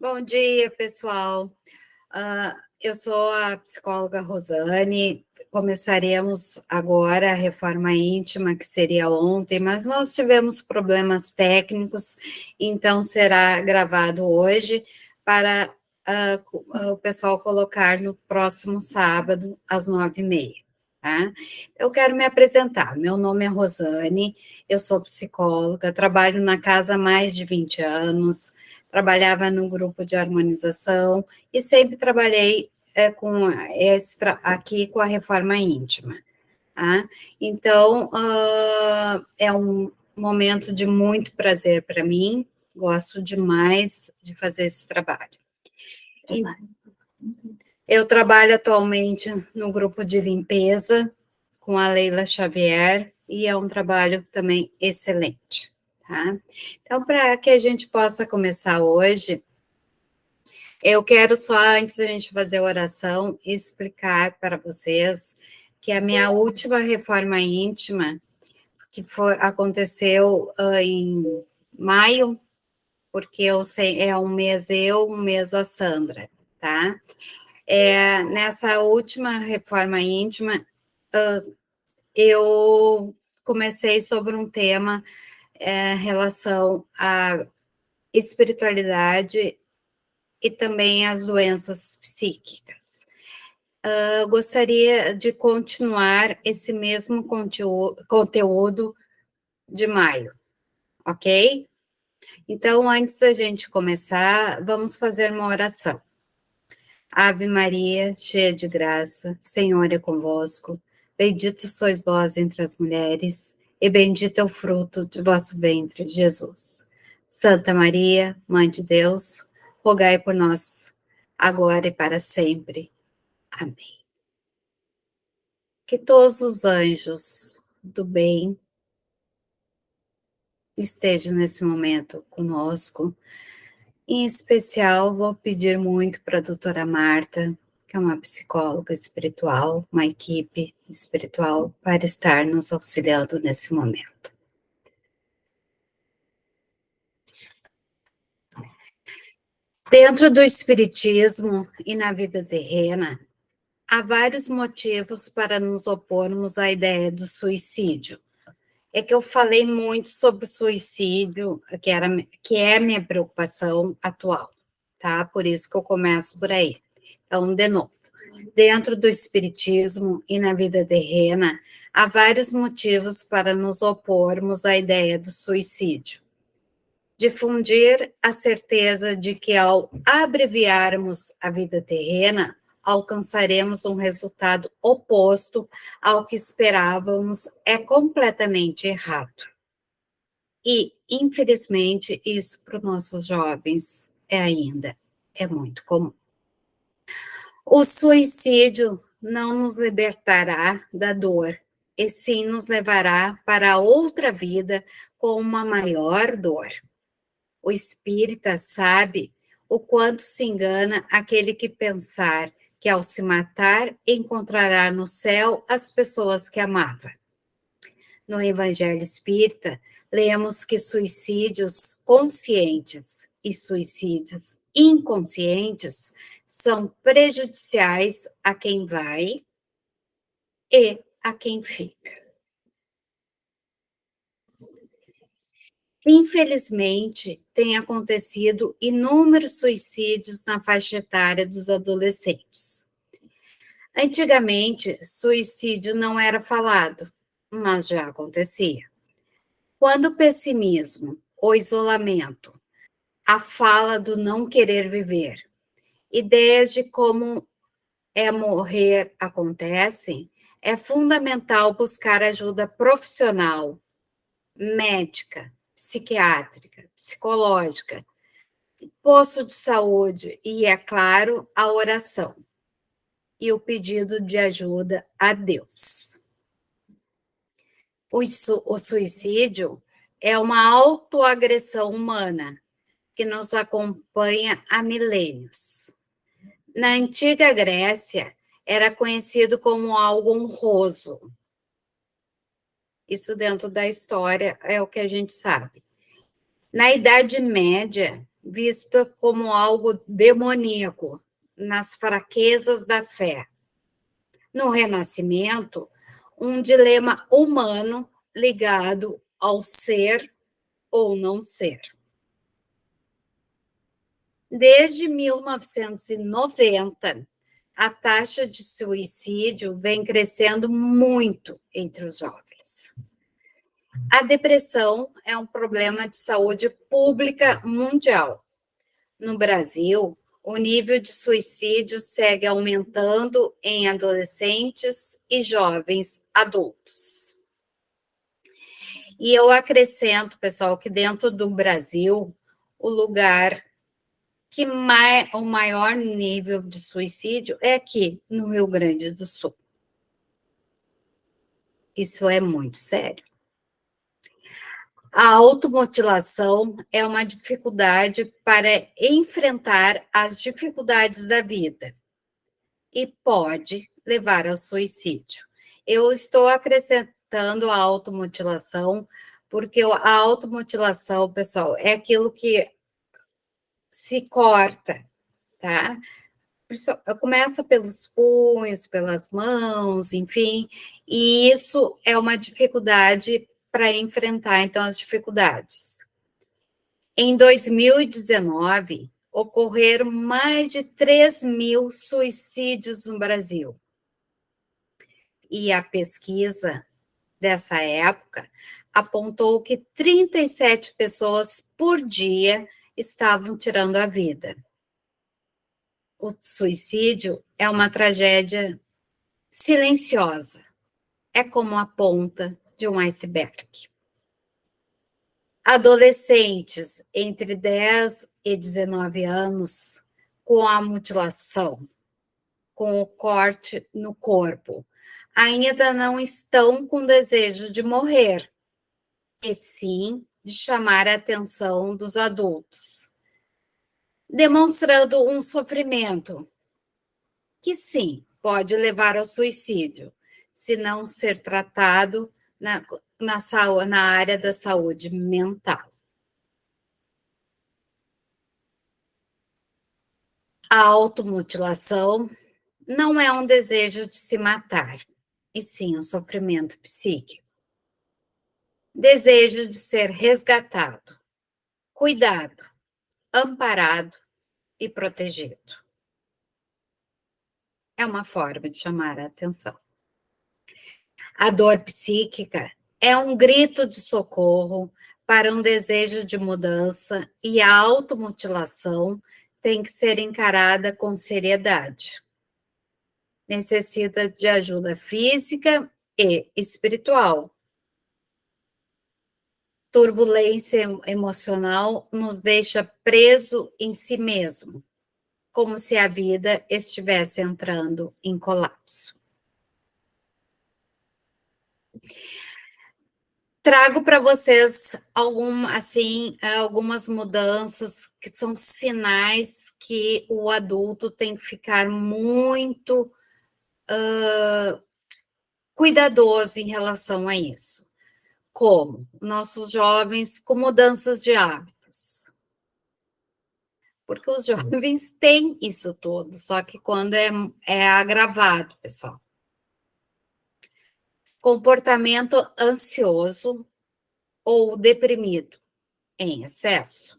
Bom dia, pessoal. Eu sou a psicóloga Rosane. Começaremos agora a reforma íntima, que seria ontem, mas nós tivemos problemas técnicos, então será gravado hoje para o pessoal colocar no próximo sábado, às 9h30. Tá? Eu quero me apresentar. Meu nome é Rosane, eu sou psicóloga, trabalho na casa há mais de 20 anos, trabalhava no grupo de harmonização e sempre trabalhei aqui com a reforma íntima. Tá? Então, é um momento de muito prazer para mim, gosto demais de fazer esse trabalho. Eu trabalho atualmente no grupo de limpeza com a Leila Xavier e é um trabalho também excelente. Tá? Então, para que a gente possa começar hoje, eu quero só, antes da gente fazer a oração, explicar para vocês que a minha última reforma íntima, aconteceu em maio, porque é um mês eu, um mês a Sandra, tá? Nessa última reforma íntima, eu comecei sobre um tema em relação à espiritualidade e também às doenças psíquicas. Eu gostaria de continuar esse mesmo conteúdo de maio, ok? Então, antes da gente começar, vamos fazer uma oração. Ave Maria, cheia de graça, Senhor é convosco. Bendita sois vós entre as mulheres, e bendito é o fruto de vosso ventre, Jesus. Santa Maria, Mãe de Deus, rogai por nós, agora e para sempre. Amém. Que todos os anjos do bem estejam nesse momento conosco. Em especial, vou pedir muito para a doutora Marta, que é uma psicóloga espiritual, uma equipe espiritual, para estar nos auxiliando nesse momento. Dentro do espiritismo e na vida terrena, há vários motivos para nos opormos à ideia do suicídio. É que eu falei muito sobre o suicídio, que é a minha preocupação atual, tá? Por isso que eu começo por aí. Então, de novo, dentro do espiritismo e na vida terrena, há vários motivos para nos opormos à ideia do suicídio. Difundir a certeza de que ao abreviarmos a vida terrena, alcançaremos um resultado oposto ao que esperávamos é completamente errado. E, infelizmente, isso para os nossos jovens é muito comum. O suicídio não nos libertará da dor, e sim nos levará para outra vida com uma maior dor. O espírita sabe o quanto se engana aquele que pensar que ao se matar encontrará no céu as pessoas que amava. No Evangelho Espírita, lemos que suicídios conscientes e suicídios inconscientes são prejudiciais a quem vai e a quem fica. Infelizmente, tem acontecido inúmeros suicídios na faixa etária dos adolescentes. Antigamente, suicídio não era falado, mas já acontecia. Quando o pessimismo, o isolamento, a fala do não querer viver, ideias de como é morrer acontecem, é fundamental buscar ajuda profissional, médica, psiquiátrica, psicológica, posto de saúde e, é claro, a oração e o pedido de ajuda a Deus. O suicídio é uma autoagressão humana que nos acompanha há milênios. Na antiga Grécia, era conhecido como algo honroso. Isso dentro da história é o que a gente sabe. Na Idade Média, vista como algo demoníaco, nas fraquezas da fé. No Renascimento, um dilema humano ligado ao ser ou não ser. Desde 1990, a taxa de suicídio vem crescendo muito entre os jovens. A depressão é um problema de saúde pública mundial. No Brasil, o nível de suicídio segue aumentando em adolescentes e jovens adultos. E eu acrescento, pessoal, que dentro do Brasil, o lugar que o maior nível de suicídio é aqui, no Rio Grande do Sul. Isso é muito sério. A automutilação é uma dificuldade para enfrentar as dificuldades da vida e pode levar ao suicídio. Eu estou acrescentando a automutilação, porque a automutilação, pessoal, é aquilo que se corta, tá? Começa pelos punhos, pelas mãos, enfim, e isso é uma dificuldade para enfrentar, então, as dificuldades. Em 2019, ocorreram mais de 3.000 suicídios no Brasil. E a pesquisa dessa época apontou que 37 pessoas por dia estavam tirando a vida. O suicídio é uma tragédia silenciosa, é como a ponta de um iceberg. Adolescentes entre 10 e 19 anos com a mutilação, com o corte no corpo, ainda não estão com desejo de morrer, e sim de chamar a atenção dos adultos, demonstrando um sofrimento que sim, pode levar ao suicídio, se não ser tratado na área da saúde mental. A automutilação não é um desejo de se matar, e sim um sofrimento psíquico. Desejo de ser resgatado, cuidado, amparado e protegido. É uma forma de chamar a atenção. A dor psíquica é um grito de socorro para um desejo de mudança e a automutilação tem que ser encarada com seriedade. Necessita de ajuda física e espiritual. Turbulência emocional nos deixa preso em si mesmo, como se a vida estivesse entrando em colapso. Trago para vocês algumas mudanças que são sinais que o adulto tem que ficar muito cuidadoso em relação a isso. Como nossos jovens com mudanças de hábitos. Porque os jovens têm isso tudo, só que quando é agravado, pessoal. Comportamento ansioso ou deprimido em excesso.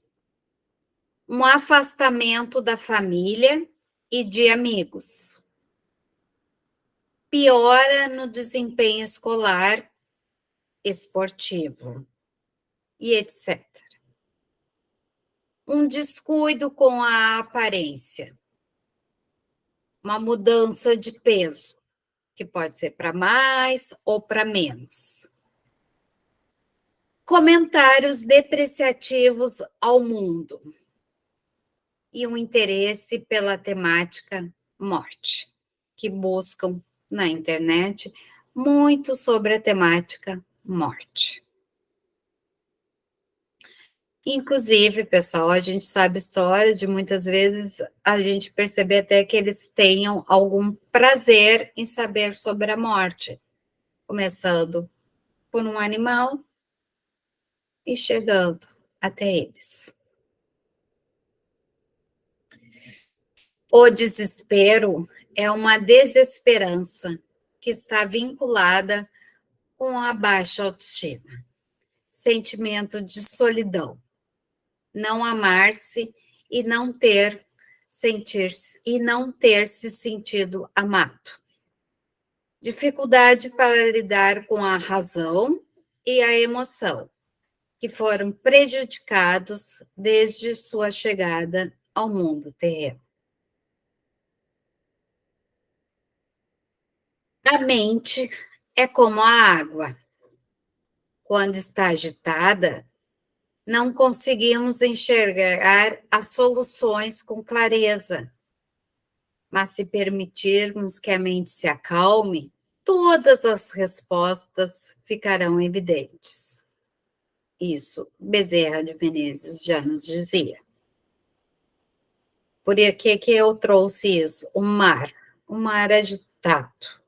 Um afastamento da família e de amigos. Piora no desempenho escolar, esportivo e etc. Um descuido com a aparência. Uma mudança de peso, que pode ser para mais ou para menos. Comentários depreciativos ao mundo. E um interesse pela temática morte, que buscam na internet muito sobre a temática morte. Inclusive, pessoal, a gente sabe histórias de muitas vezes a gente perceber até que eles tenham algum prazer em saber sobre a morte, começando por um animal e chegando até eles. O desespero é uma desesperança que está vinculada com a baixa autoestima, sentimento de solidão, não amar-se e não ter se sentido amado. Dificuldade para lidar com a razão e a emoção, que foram prejudicados desde sua chegada ao mundo terreno. A mente é como a água. Quando está agitada, não conseguimos enxergar as soluções com clareza. Mas se permitirmos que a mente se acalme, todas as respostas ficarão evidentes. Isso Bezerra de Menezes já nos dizia. Por que eu trouxe isso? O mar agitado,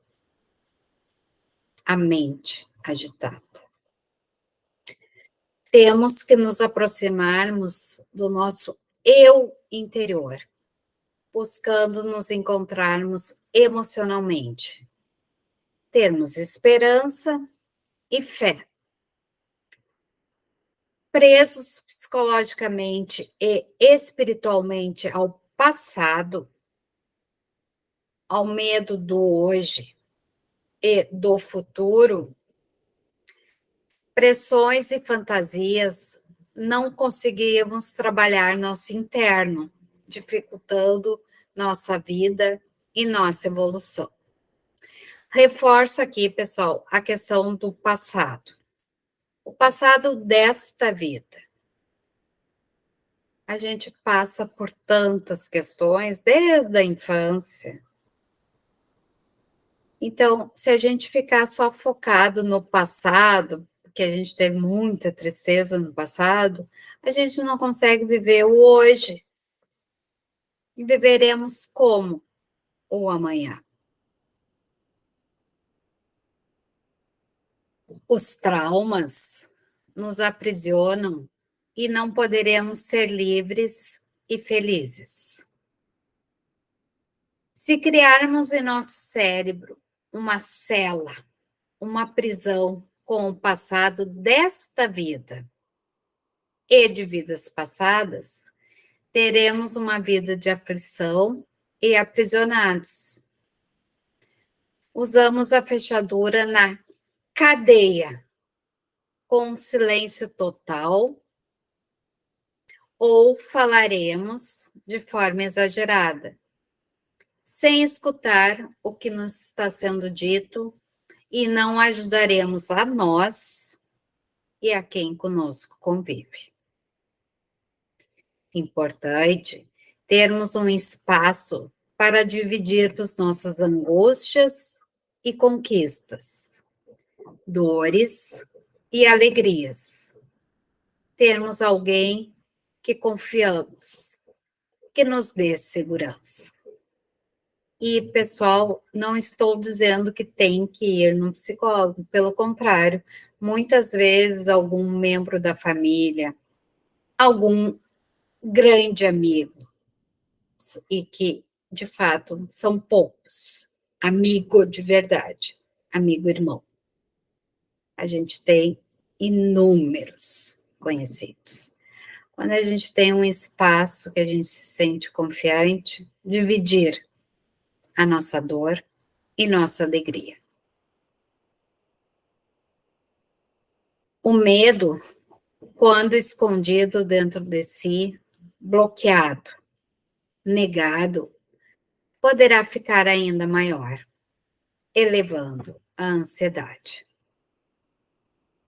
a mente agitada. Temos que nos aproximarmos do nosso eu interior, buscando nos encontrarmos emocionalmente, termos esperança e fé. Presos psicologicamente e espiritualmente ao passado, ao medo do hoje e do futuro, pressões e fantasias, não conseguimos trabalhar nosso interno, dificultando nossa vida e nossa evolução. Reforço aqui, pessoal, a questão do passado. O passado desta vida. A gente passa por tantas questões desde a infância. Então, se a gente ficar só focado no passado, porque a gente teve muita tristeza no passado, a gente não consegue viver o hoje. E viveremos como o amanhã? Os traumas nos aprisionam e não poderemos ser livres e felizes. Se criarmos em nosso cérebro uma cela, uma prisão com o passado desta vida e de vidas passadas, teremos uma vida de aflição e aprisionados. Usamos a fechadura na cadeia, com silêncio total, ou falaremos de forma exagerada, sem escutar o que nos está sendo dito, e não ajudaremos a nós e a quem conosco convive. Importante termos um espaço para dividirmos nossas angústias e conquistas, dores e alegrias. Termos alguém que confiamos, que nos dê segurança. E, pessoal, não estou dizendo que tem que ir num psicólogo, pelo contrário, muitas vezes algum membro da família, algum grande amigo, e que, de fato, são poucos, amigo de verdade, amigo irmão. A gente tem inúmeros conhecidos. Quando a gente tem um espaço que a gente se sente confiante, dividir a nossa dor e nossa alegria. O medo, quando escondido dentro de si, bloqueado, negado, poderá ficar ainda maior, elevando a ansiedade.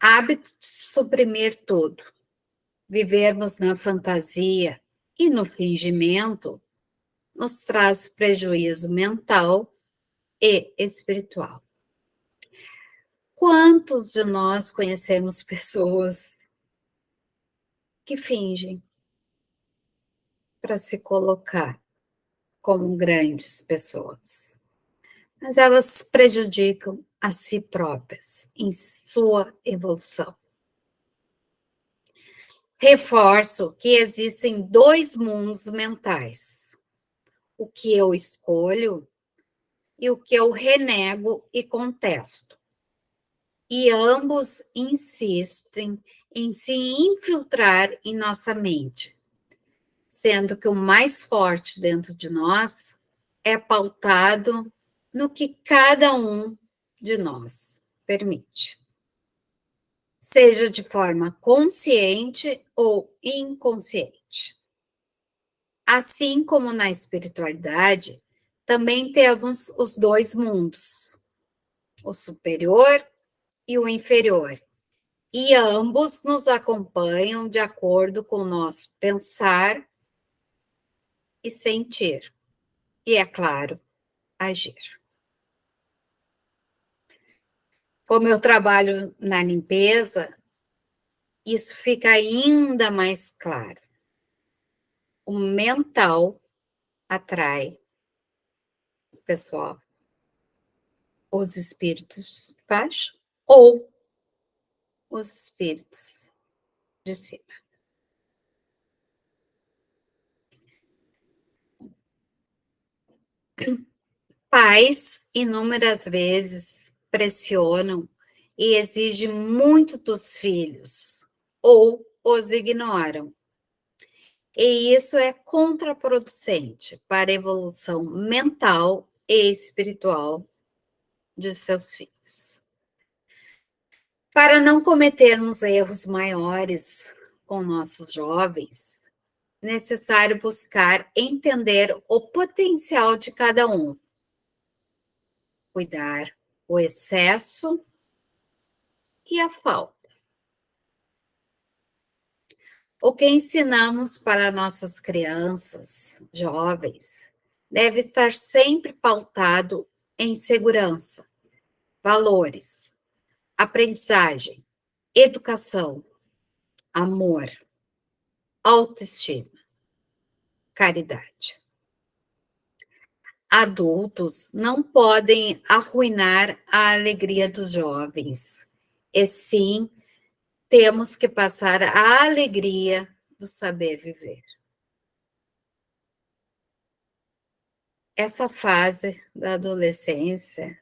Hábito de suprimir tudo, vivermos na fantasia e no fingimento, nos traz prejuízo mental e espiritual. Quantos de nós conhecemos pessoas que fingem para se colocar como grandes pessoas, mas elas prejudicam a si próprias em sua evolução? Reforço que existem dois mundos mentais: o que eu escolho e o que eu renego e contesto. E ambos insistem em se infiltrar em nossa mente, sendo que o mais forte dentro de nós é pautado no que cada um de nós permite, seja de forma consciente ou inconsciente. Assim como na espiritualidade, também temos os dois mundos, o superior e o inferior, e ambos nos acompanham de acordo com o nosso pensar e sentir, e, é claro, agir. Como eu trabalho na limpeza, isso fica ainda mais claro. O mental atrai, pessoal, os espíritos de baixo ou os espíritos de cima. Pais, inúmeras vezes, pressionam e exigem muito dos filhos, ou os ignoram. E isso é contraproducente para a evolução mental e espiritual de seus filhos. Para não cometermos erros maiores com nossos jovens, necessário buscar entender o potencial de cada um, cuidar o excesso e a falta. O que ensinamos para nossas crianças, jovens, deve estar sempre pautado em segurança, valores, aprendizagem, educação, amor, autoestima, caridade. Adultos não podem arruinar a alegria dos jovens, e sim temos que passar a alegria do saber viver. Essa fase da adolescência,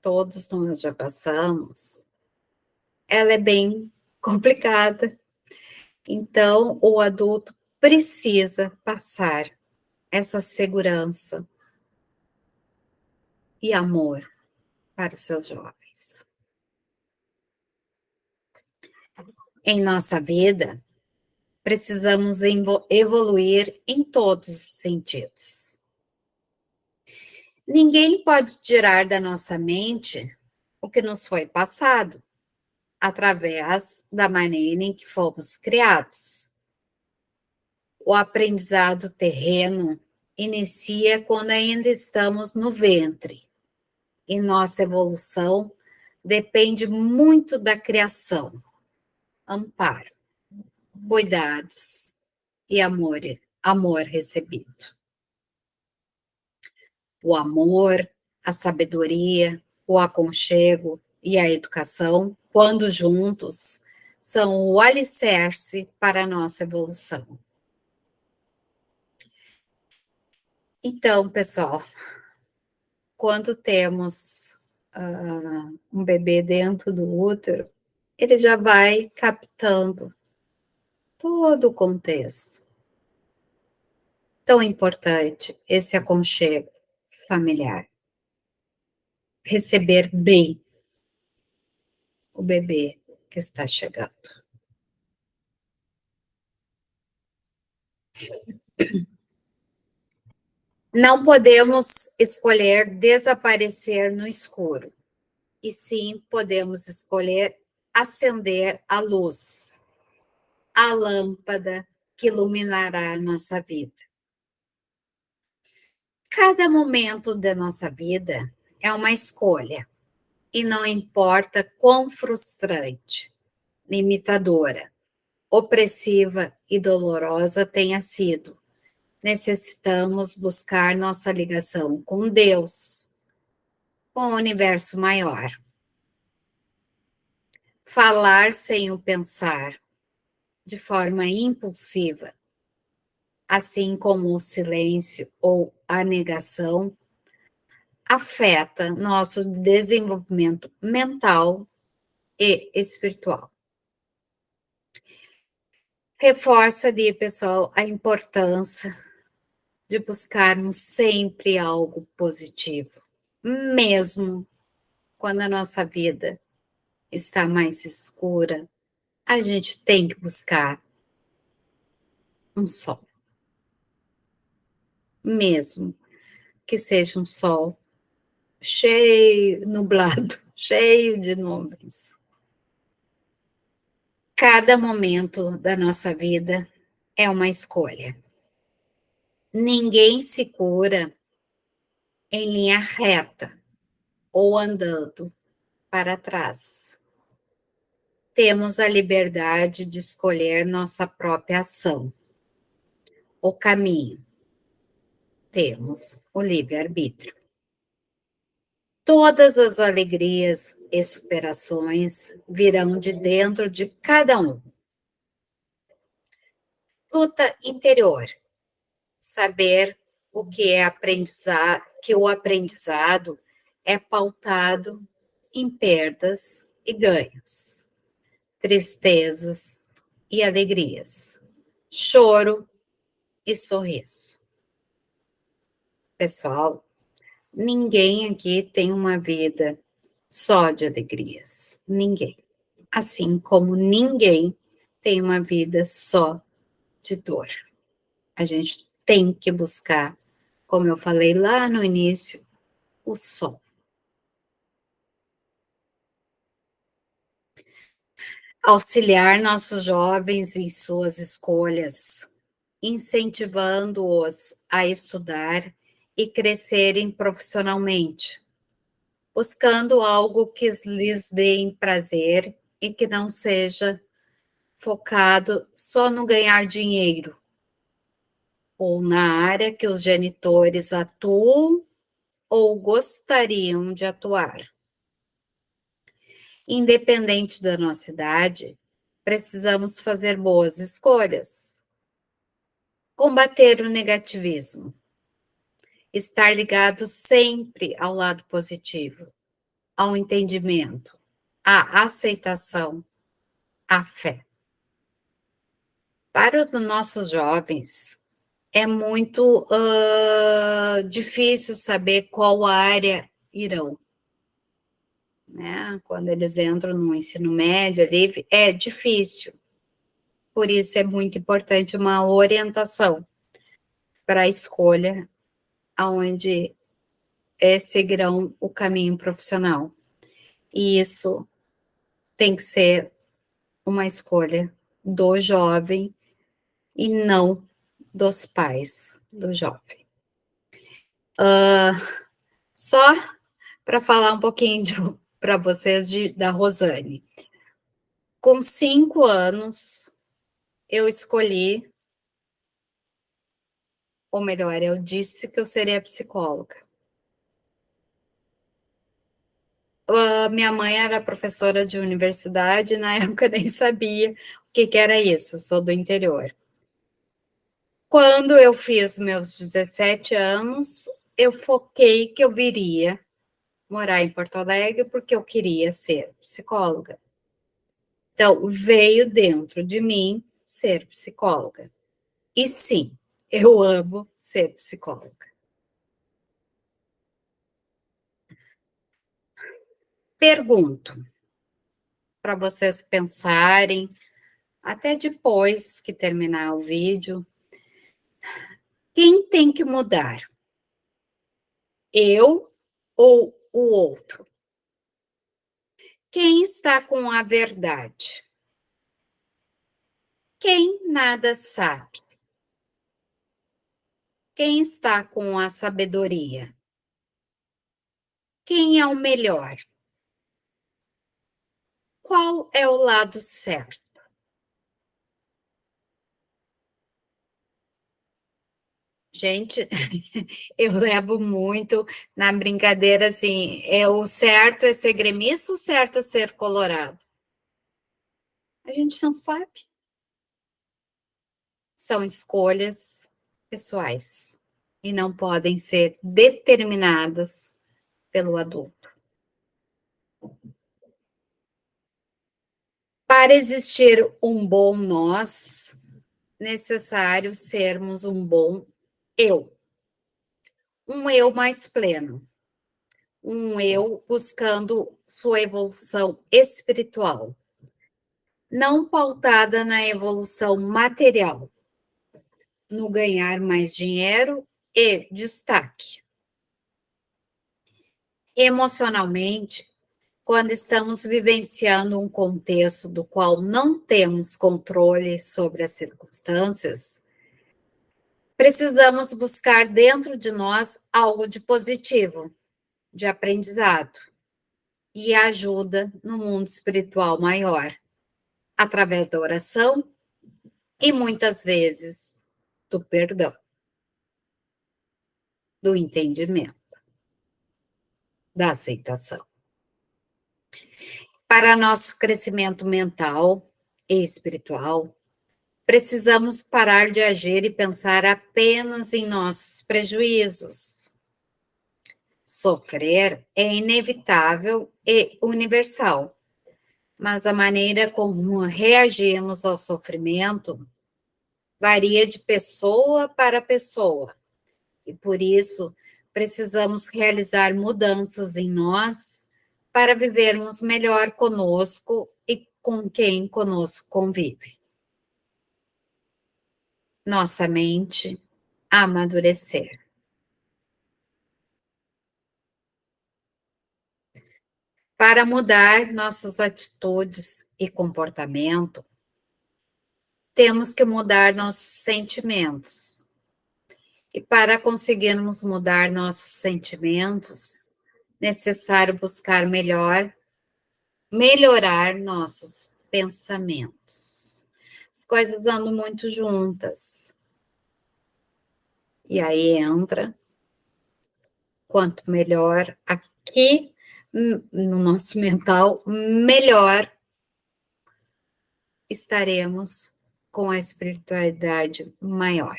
todos nós já passamos, ela é bem complicada. Então, o adulto precisa passar essa segurança e amor para os seus jovens. Em nossa vida, precisamos evoluir em todos os sentidos. Ninguém pode tirar da nossa mente o que nos foi passado, através da maneira em que fomos criados. O aprendizado terreno inicia quando ainda estamos no ventre, e nossa evolução depende muito da criação, amparo, cuidados e amor recebido. O amor, a sabedoria, o aconchego e a educação, quando juntos, são o alicerce para a nossa evolução. Então, pessoal, quando temos um bebê dentro do útero, ele já vai captando todo o contexto. Tão importante esse aconchego familiar. Receber bem o bebê que está chegando. Não podemos escolher desaparecer no escuro, e sim podemos escolher acender a luz, a lâmpada que iluminará a nossa vida. Cada momento da nossa vida é uma escolha, e não importa quão frustrante, limitadora, opressiva e dolorosa tenha sido, necessitamos buscar nossa ligação com Deus, com o universo maior. Falar sem o pensar, de forma impulsiva, assim como o silêncio ou a negação, afeta nosso desenvolvimento mental e espiritual. Reforço ali, pessoal, a importância de buscarmos sempre algo positivo, mesmo quando a nossa vida está mais escura, a gente tem que buscar um sol, mesmo que seja um sol cheio, nublado, cheio de nuvens. Cada momento da nossa vida é uma escolha. Ninguém se cura em linha reta ou andando para trás. Temos a liberdade de escolher nossa própria ação, o caminho. Temos o livre-arbítrio. Todas as alegrias e superações virão de dentro de cada um. Luta interior. Saber o que é aprendizado, que o aprendizado é pautado em perdas e ganhos, tristezas e alegrias, choro e sorriso. Pessoal, ninguém aqui tem uma vida só de alegrias. Ninguém. Assim como ninguém tem uma vida só de dor. A gente tem que buscar, como eu falei lá no início, o sol. Auxiliar nossos jovens em suas escolhas, incentivando-os a estudar e crescerem profissionalmente, buscando algo que lhes dê prazer e que não seja focado só no ganhar dinheiro, ou na área que os genitores atuam ou gostariam de atuar. Independente da nossa idade, precisamos fazer boas escolhas. Combater o negativismo. Estar ligado sempre ao lado positivo, ao entendimento, à aceitação, à fé. Para os nossos jovens, é muito difícil saber qual área irão. Né? Quando eles entram no ensino médio, ali, é difícil. Por isso é muito importante uma orientação para a escolha aonde seguirão o caminho profissional. E isso tem que ser uma escolha do jovem e não dos pais do jovem. Só para falar um pouquinho para vocês da Rosane. Com 5 anos, eu escolhi, ou melhor, eu disse que eu seria psicóloga. Minha mãe era professora de universidade, na época nem sabia o que era isso, eu sou do interior. Quando eu fiz meus 17 anos, eu foquei que eu viria morar em Porto Alegre porque eu queria ser psicóloga. Então, veio dentro de mim ser psicóloga. E sim, eu amo ser psicóloga. Pergunto para vocês pensarem, até depois que terminar o vídeo, quem tem que mudar? Eu ou o outro? Quem está com a verdade? Quem nada sabe? Quem está com a sabedoria? Quem é o melhor? Qual é o lado certo? Gente, eu levo muito na brincadeira assim, o certo é ser gremista, o certo é ser colorado? A gente não sabe. São escolhas, pessoais e não podem ser determinadas pelo adulto. Para existir um bom nós, necessário sermos um bom eu. Um eu mais pleno. Um eu buscando sua evolução espiritual. Não pautada na evolução material, no ganhar mais dinheiro e destaque. Emocionalmente, quando estamos vivenciando um contexto do qual não temos controle sobre as circunstâncias, precisamos buscar dentro de nós algo de positivo, de aprendizado e ajuda no mundo espiritual maior, através da oração e muitas vezes do perdão, do entendimento, da aceitação. Para nosso crescimento mental e espiritual, precisamos parar de agir e pensar apenas em nossos prejuízos. Sofrer é inevitável e universal, mas a maneira como reagimos ao sofrimento varia de pessoa para pessoa, e por isso precisamos realizar mudanças em nós para vivermos melhor conosco e com quem conosco convive. Nossa mente amadurecer. Para mudar nossas atitudes e comportamento, temos que mudar nossos sentimentos. E para conseguirmos mudar nossos sentimentos, necessário buscar melhorar nossos pensamentos. As coisas andam muito juntas. E aí entra, quanto melhor aqui no nosso mental, melhor estaremos com a espiritualidade maior.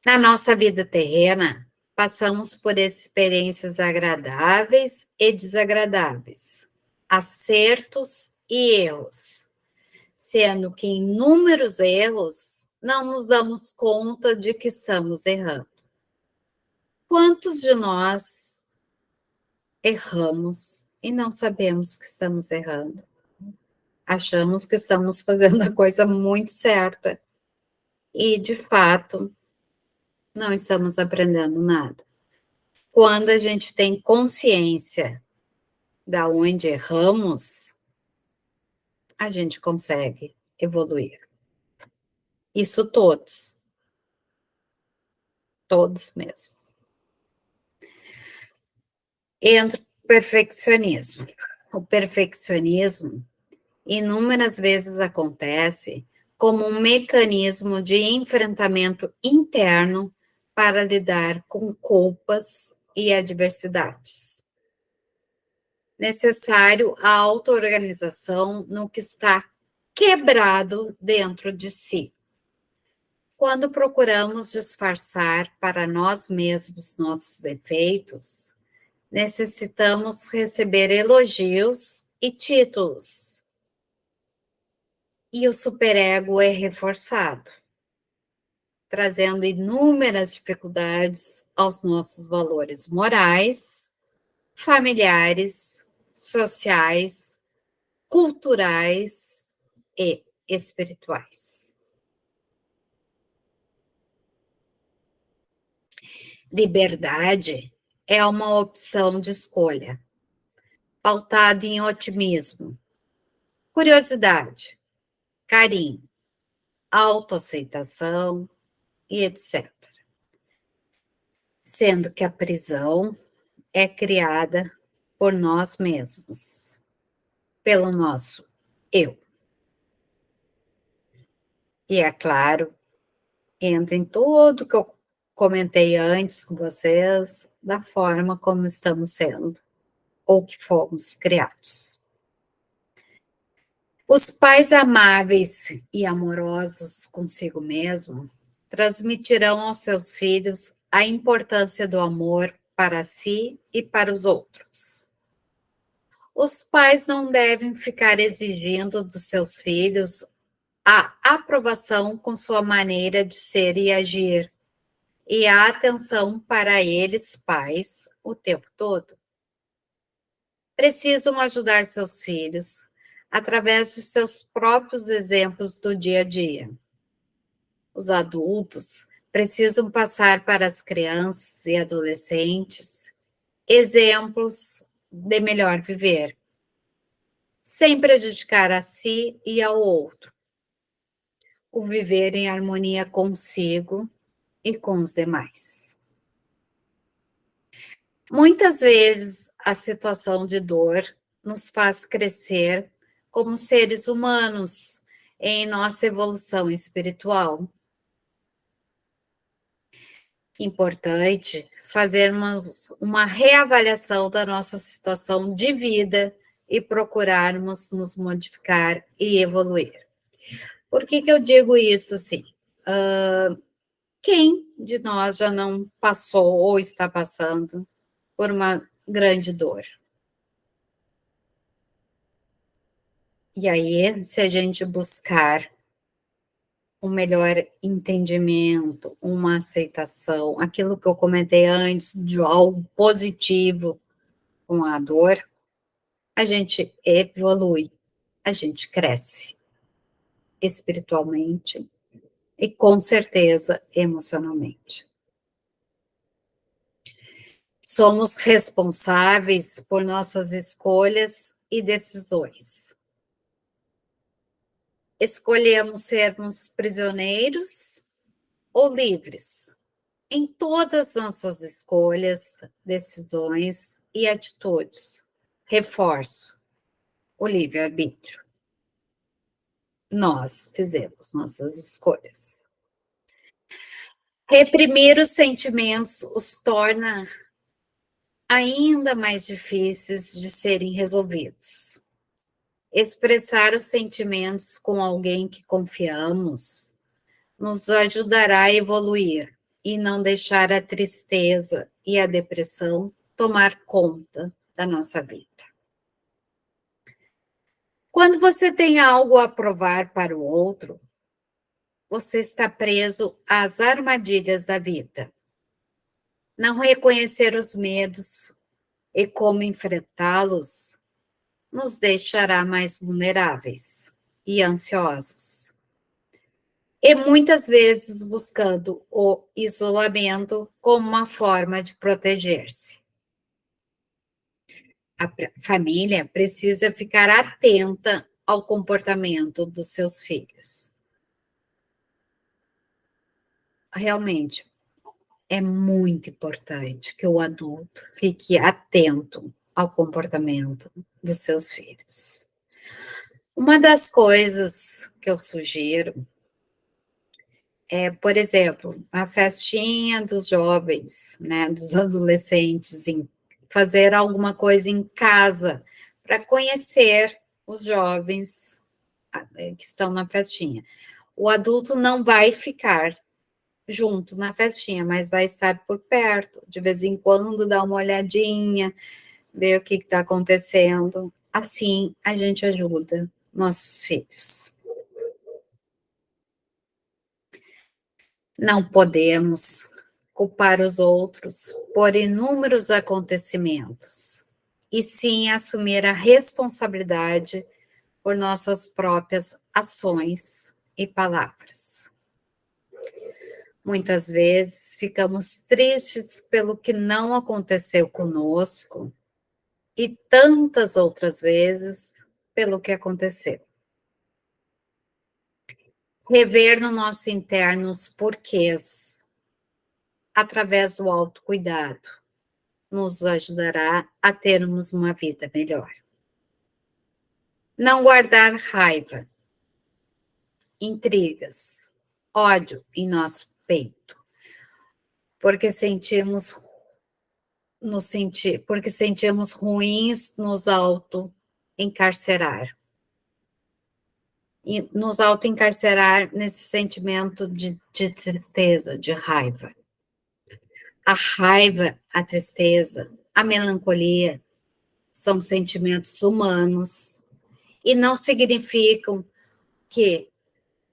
Na nossa vida terrena, passamos por experiências agradáveis e desagradáveis, acertos e erros, sendo que em inúmeros erros não nos damos conta de que estamos errando. Quantos de nós erramos e não sabemos que estamos errando? Achamos que estamos fazendo a coisa muito certa e, de fato, não estamos aprendendo nada. Quando a gente tem consciência da onde erramos, a gente consegue evoluir. Isso todos mesmo. Entra o perfeccionismo. O perfeccionismo inúmeras vezes acontece como um mecanismo de enfrentamento interno para lidar com culpas e adversidades. Necessário a auto-organização no que está quebrado dentro de si. Quando procuramos disfarçar para nós mesmos nossos defeitos, necessitamos receber elogios e títulos. E o superego é reforçado, trazendo inúmeras dificuldades aos nossos valores morais, familiares, sociais, culturais e espirituais. Liberdade é uma opção de escolha, pautada em otimismo, curiosidade, carinho, autoaceitação e etc. Sendo que a prisão é criada por nós mesmos, pelo nosso eu. E é claro, entra em tudo que eu comentei antes com vocês, da forma como estamos sendo, ou que fomos criados. Os pais amáveis e amorosos consigo mesmo transmitirão aos seus filhos a importância do amor para si e para os outros. Os pais não devem ficar exigindo dos seus filhos a aprovação com sua maneira de ser e agir, e a atenção para eles, pais, o tempo todo. Precisam ajudar seus filhos através de seus próprios exemplos do dia a dia. Os adultos precisam passar para as crianças e adolescentes exemplos de melhor viver, sem prejudicar a si e ao outro. O viver em harmonia consigo e com os demais. Muitas vezes a situação de dor nos faz crescer como seres humanos em nossa evolução espiritual. Importante fazermos uma reavaliação da nossa situação de vida e procurarmos nos modificar e evoluir. Por que eu digo isso assim? Quem de nós já não passou ou está passando por uma grande dor? E aí, se a gente buscar um melhor entendimento, uma aceitação, aquilo que eu comentei antes, de algo positivo com a dor, a gente evolui, a gente cresce espiritualmente e, com certeza, emocionalmente. Somos responsáveis por nossas escolhas e decisões. Escolhemos sermos prisioneiros ou livres em todas as nossas escolhas, decisões e atitudes. Reforço o livre-arbítrio. Nós fizemos nossas escolhas. Reprimir os sentimentos os torna ainda mais difíceis de serem resolvidos. Expressar os sentimentos com alguém que confiamos nos ajudará a evoluir e não deixar a tristeza e a depressão tomar conta da nossa vida. Quando você tem algo a provar para o outro, você está preso às armadilhas da vida. Não reconhecer os medos e como enfrentá-los nos deixará mais vulneráveis e ansiosos. E muitas vezes buscando o isolamento como uma forma de proteger-se. A família precisa ficar atenta ao comportamento dos seus filhos. Realmente, é muito importante que o adulto fique atento ao comportamento dos seus filhos. Uma das coisas que eu sugiro é, por exemplo, a festinha dos jovens, né, dos adolescentes, fazer alguma coisa em casa para conhecer os jovens que estão na festinha. O adulto não vai ficar junto na festinha, mas vai estar por perto, de vez em quando dá uma olhadinha, ver o que está acontecendo. Assim, a gente ajuda nossos filhos. Não podemos culpar os outros por inúmeros acontecimentos, e sim assumir a responsabilidade por nossas próprias ações e palavras. Muitas vezes ficamos tristes pelo que não aconteceu conosco e tantas outras vezes pelo que aconteceu. Rever no nosso interno os porquês, através do autocuidado, nos ajudará a termos uma vida melhor. Não guardar raiva, intrigas, ódio em nosso peito, porque sentimos ruins nos auto-encarcerar. e nos auto-encarcerar nesse sentimento de tristeza, de raiva. A raiva, a tristeza, a melancolia são sentimentos humanos e não significam que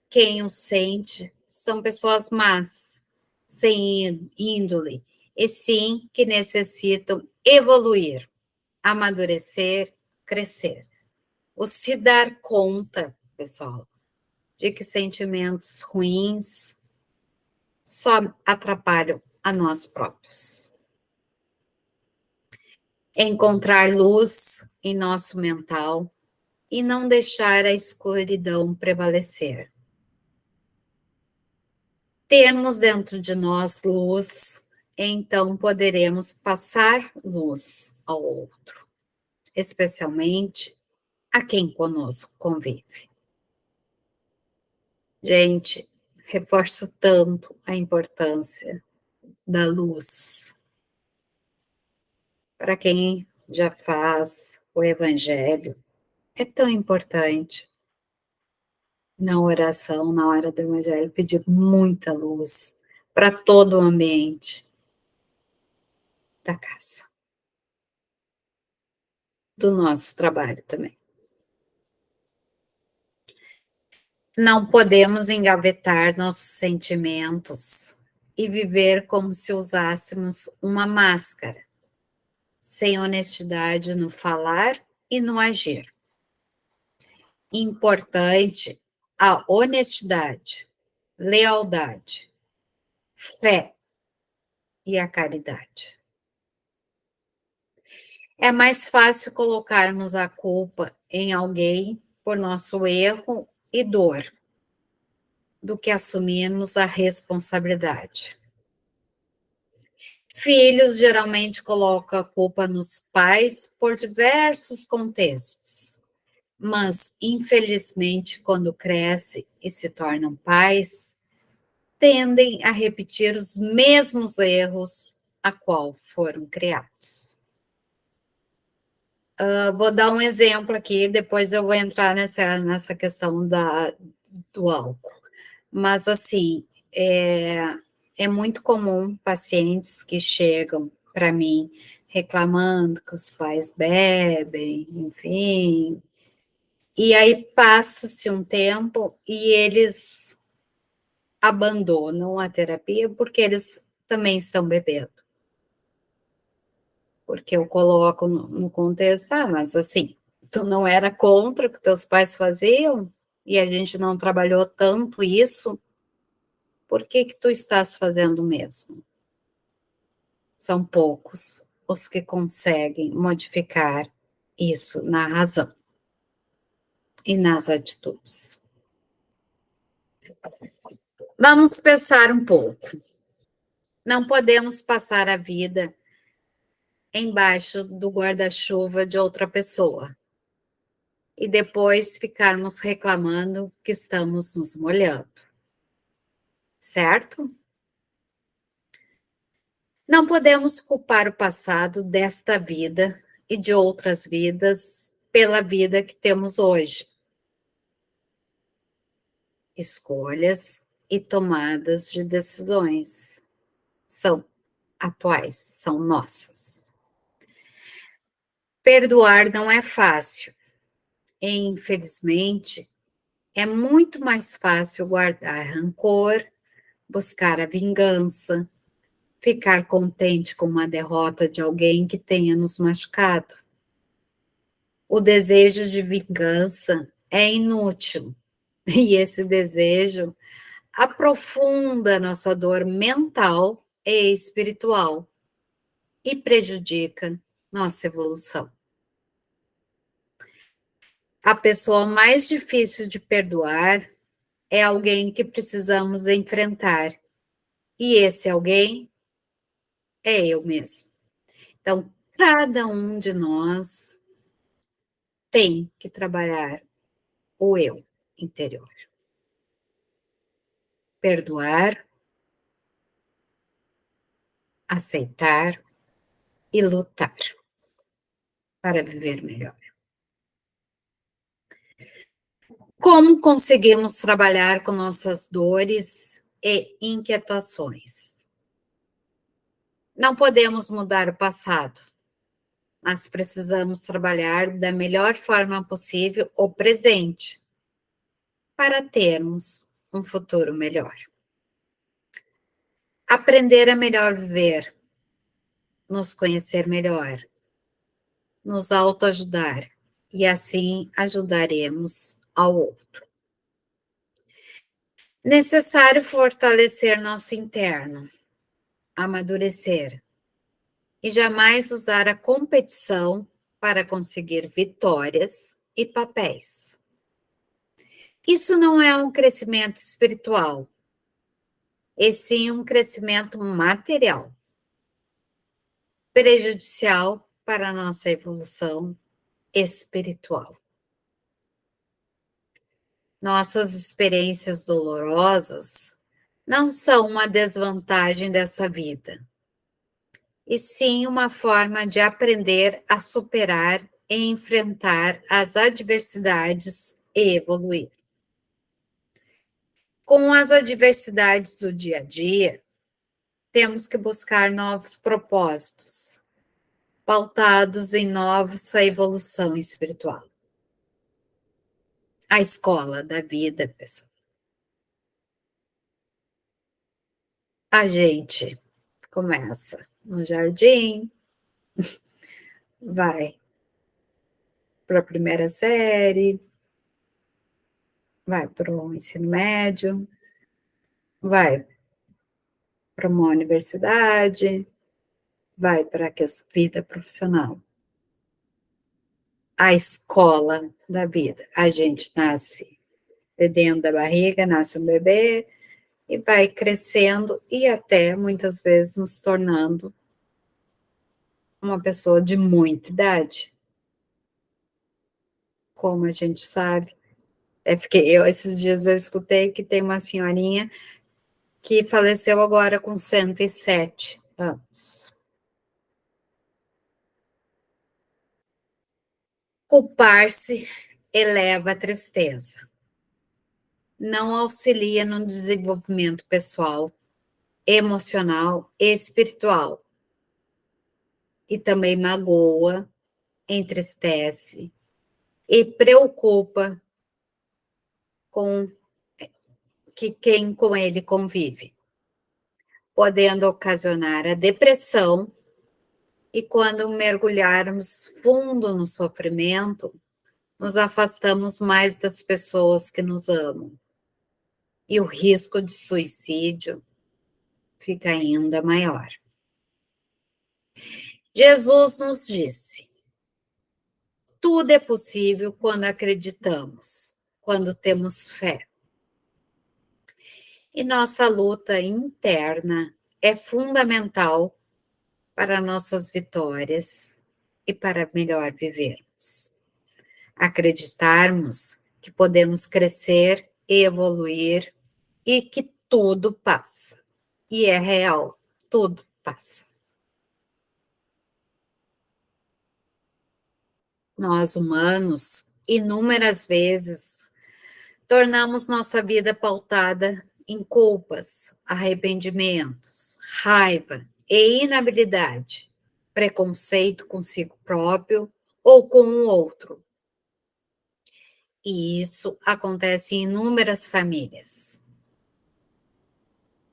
quem os sente são pessoas más, sem índole, e sim que necessitam evoluir, amadurecer, crescer. Ou se dar conta, pessoal, de que sentimentos ruins só atrapalham a nós próprios. Encontrar luz em nosso mental e não deixar a escuridão prevalecer. Termos dentro de nós luz, então poderemos passar luz ao outro, especialmente a quem conosco convive. Gente, reforço tanto a importância da luz para quem já faz o evangelho. É tão importante na oração, na hora do evangelho, pedir muita luz para todo o ambiente da casa, do nosso trabalho também. Não podemos engavetar nossos sentimentos e viver como se usássemos uma máscara, sem honestidade no falar e no agir. Importante a honestidade, lealdade, fé e a caridade. É mais fácil colocarmos a culpa em alguém por nosso erro e dor do que assumirmos a responsabilidade. Filhos geralmente colocam a culpa nos pais por diversos contextos, mas, infelizmente, quando crescem e se tornam pais, tendem a repetir os mesmos erros a qual foram criados. Vou dar um exemplo aqui, depois eu vou entrar nessa questão do álcool. Mas, assim, é muito comum pacientes que chegam para mim reclamando que os pais bebem, enfim, e aí passa-se um tempo e eles abandonam a terapia porque eles também estão bebendo. Porque eu coloco no contexto, mas assim, tu não era contra o que teus pais faziam e a gente não trabalhou tanto isso, por que tu estás fazendo o mesmo? São poucos os que conseguem modificar isso na razão e nas atitudes. Vamos pensar um pouco. Não podemos passar a vida embaixo do guarda-chuva de outra pessoa e depois ficarmos reclamando que estamos nos molhando, certo? Não podemos culpar o passado desta vida e de outras vidas pela vida que temos hoje. Escolhas e tomadas de decisões são atuais, são nossas. Perdoar não é fácil. E, infelizmente, é muito mais fácil guardar rancor, buscar a vingança, ficar contente com uma derrota de alguém que tenha nos machucado. O desejo de vingança é inútil, e esse desejo aprofunda nossa dor mental e espiritual e prejudica nossa evolução. A pessoa mais difícil de perdoar é alguém que precisamos enfrentar, e esse alguém é eu mesmo. Então, cada um de nós tem que trabalhar o eu interior. Perdoar, aceitar e lutar para viver melhor. Como conseguimos trabalhar com nossas dores e inquietações? Não podemos mudar o passado, mas precisamos trabalhar da melhor forma possível o presente para termos um futuro melhor. Aprender a melhor viver, nos conhecer melhor, nos autoajudar e assim ajudaremos ao outro. Necessário fortalecer nosso interno, amadurecer e jamais usar a competição para conseguir vitórias e papéis. Isso não é um crescimento espiritual, e sim um crescimento material, prejudicial para a nossa evolução espiritual. Nossas experiências dolorosas não são uma desvantagem dessa vida, e sim uma forma de aprender a superar e enfrentar as adversidades e evoluir. Com as adversidades do dia a dia, temos que buscar novos propósitos, pautados em nossa evolução espiritual. A escola da vida, pessoal. A gente começa no jardim, vai para a primeira série, vai para o ensino médio, vai para uma universidade, vai para a vida profissional. A escola da vida. A gente nasce de dentro da barriga, nasce um bebê e vai crescendo e até muitas vezes nos tornando uma pessoa de muita idade. Como a gente sabe. Esses dias eu escutei que tem uma senhorinha que faleceu agora com 107 anos. Culpar-se eleva a tristeza. Não auxilia no desenvolvimento pessoal, emocional e espiritual. E também magoa, entristece e preocupa com quem com ele convive, podendo ocasionar a depressão. E quando mergulharmos fundo no sofrimento, nos afastamos mais das pessoas que nos amam. E o risco de suicídio fica ainda maior. Jesus nos disse: tudo é possível quando acreditamos, quando temos fé. E nossa luta interna é fundamental para nossas vitórias e para melhor vivermos. Acreditarmos que podemos crescer e evoluir e que tudo passa. E é real, tudo passa. Nós, humanos, inúmeras vezes, tornamos nossa vida pautada em culpas, arrependimentos, raiva e inabilidade, preconceito consigo próprio ou com o outro. E isso acontece em inúmeras famílias.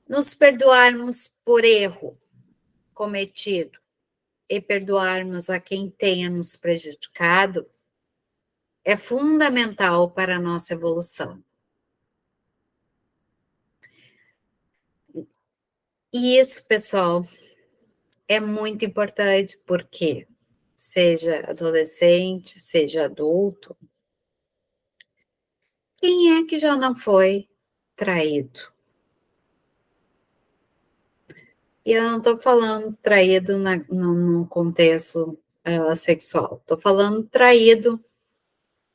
Nos perdoarmos por erro cometido e perdoarmos a quem tenha nos prejudicado é fundamental para a nossa evolução. E isso, pessoal, é muito importante porque, seja adolescente, seja adulto, quem é que já não foi traído? E eu não estou falando traído no contexto sexual, estou falando traído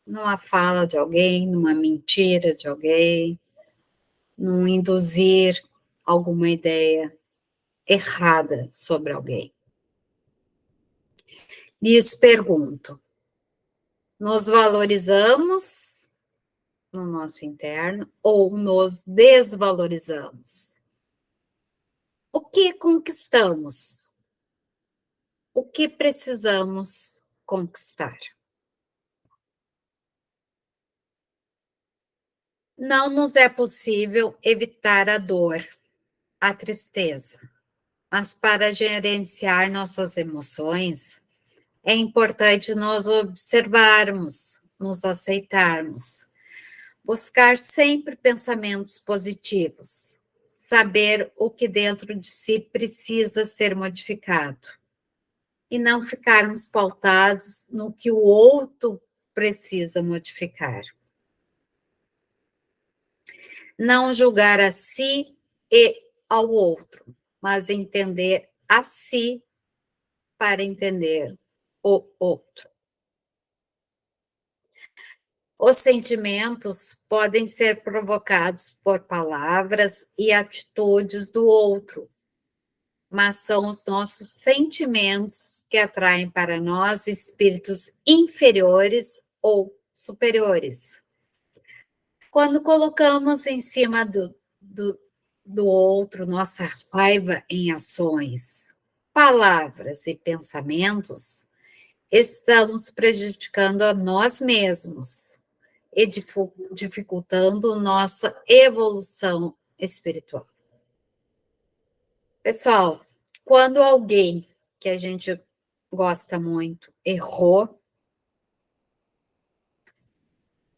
numa fala de alguém, numa mentira de alguém, num induzir alguma ideia errada sobre alguém. Lhes pergunto: nos valorizamos no nosso interno ou nos desvalorizamos? O que conquistamos? O que precisamos conquistar? Não nos é possível evitar a dor, a tristeza, mas para gerenciar nossas emoções, é importante nós observarmos, nos aceitarmos, buscar sempre pensamentos positivos, saber o que dentro de si precisa ser modificado e não ficarmos pautados no que o outro precisa modificar. Não julgar a si e ao outro, mas entender a si para entender o outro. Os sentimentos podem ser provocados por palavras e atitudes do outro, mas são os nossos sentimentos que atraem para nós espíritos inferiores ou superiores. Quando colocamos em cima do outro nossa raiva em ações, palavras e pensamentos, estamos prejudicando a nós mesmos e dificultando nossa evolução espiritual. Pessoal, quando alguém que a gente gosta muito errou,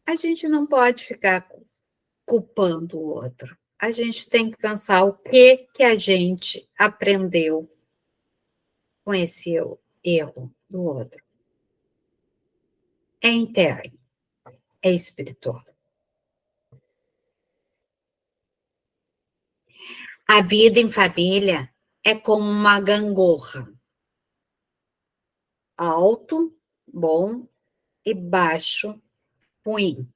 a gente não pode ficar culpando o outro. A gente tem que pensar o que a gente aprendeu com esse erro do outro. É interno, é espiritual. A vida em família é como uma gangorra. Alto, bom, e baixo, ruim.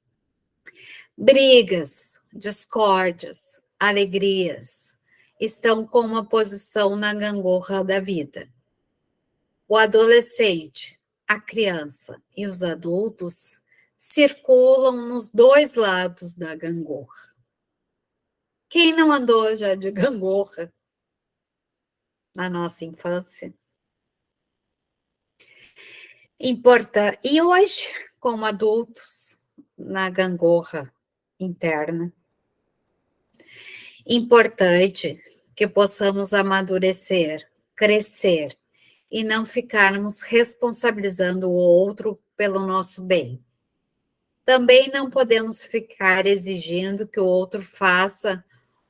Brigas, discórdias, alegrias estão com uma posição na gangorra da vida. O adolescente, a criança e os adultos circulam nos dois lados da gangorra. Quem não andou já de gangorra na nossa infância? E hoje, como adultos, na gangorra interna, importante que possamos amadurecer, crescer e não ficarmos responsabilizando o outro pelo nosso bem. Também não podemos ficar exigindo que o outro faça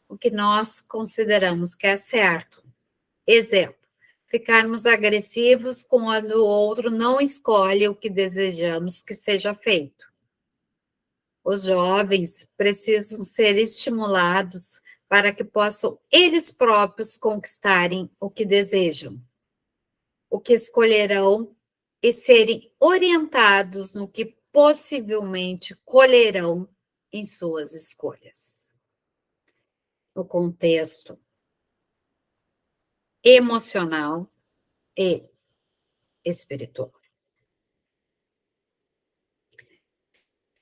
o que nós consideramos que é certo. Exemplo, ficarmos agressivos quando o outro não escolhe o que desejamos que seja feito. Os jovens precisam ser estimulados para que possam eles próprios conquistarem o que desejam, o que escolherão e serem orientados no que possivelmente colherão em suas escolhas. No contexto emocional e espiritual.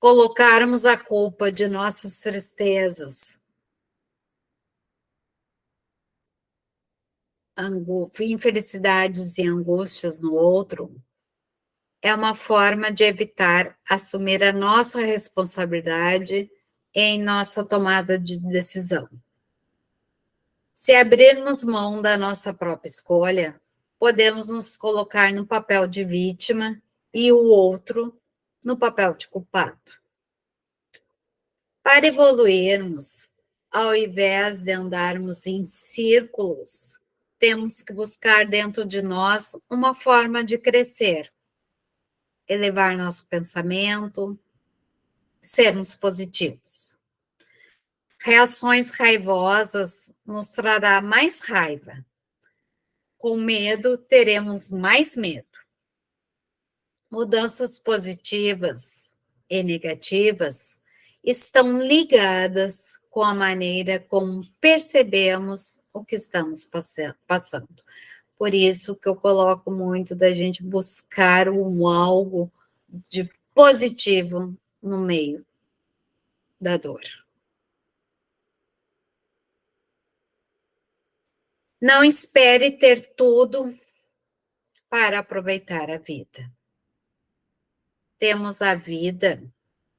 Colocarmos a culpa de nossas tristezas, infelicidades e angústias no outro é uma forma de evitar assumir a nossa responsabilidade em nossa tomada de decisão. Se abrirmos mão da nossa própria escolha, podemos nos colocar no papel de vítima e o outro no papel de culpado. Para evoluirmos, ao invés de andarmos em círculos, temos que buscar dentro de nós uma forma de crescer, elevar nosso pensamento, sermos positivos. Reações raivosas nos trará mais raiva. Com medo, teremos mais medo. Mudanças positivas e negativas estão ligadas com a maneira como percebemos o que estamos passando. Por isso que eu coloco muito da gente buscar algo de positivo no meio da dor. Não espere ter tudo para aproveitar a vida. Temos a vida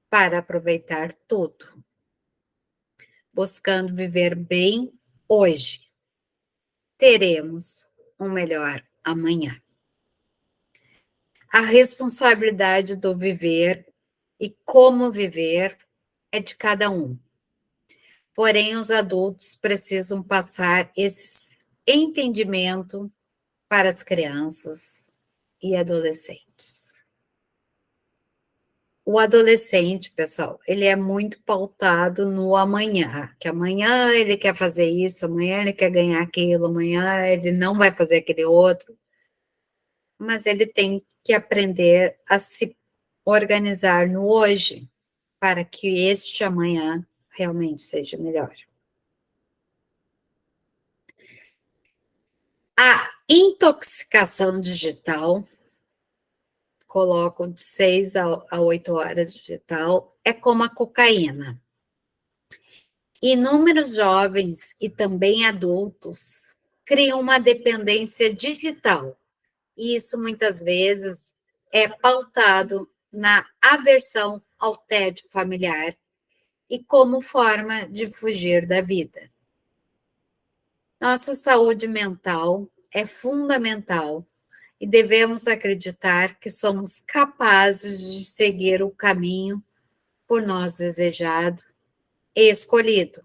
para aproveitar tudo, buscando viver bem hoje. Teremos um melhor amanhã. A responsabilidade do viver e como viver é de cada um. Porém, os adultos precisam passar esse entendimento para as crianças e adolescentes. O adolescente, pessoal, ele é muito pautado no amanhã, que amanhã ele quer fazer isso, amanhã ele quer ganhar aquilo, amanhã ele não vai fazer aquele outro, mas ele tem que aprender a se organizar no hoje, para que este amanhã realmente seja melhor. A intoxicação digital, colocam de 6 a 8 horas digital, é como a cocaína. Inúmeros jovens e também adultos criam uma dependência digital, e isso muitas vezes é pautado na aversão ao tédio familiar e como forma de fugir da vida. Nossa saúde mental é fundamental e devemos acreditar que somos capazes de seguir o caminho por nós desejado e escolhido.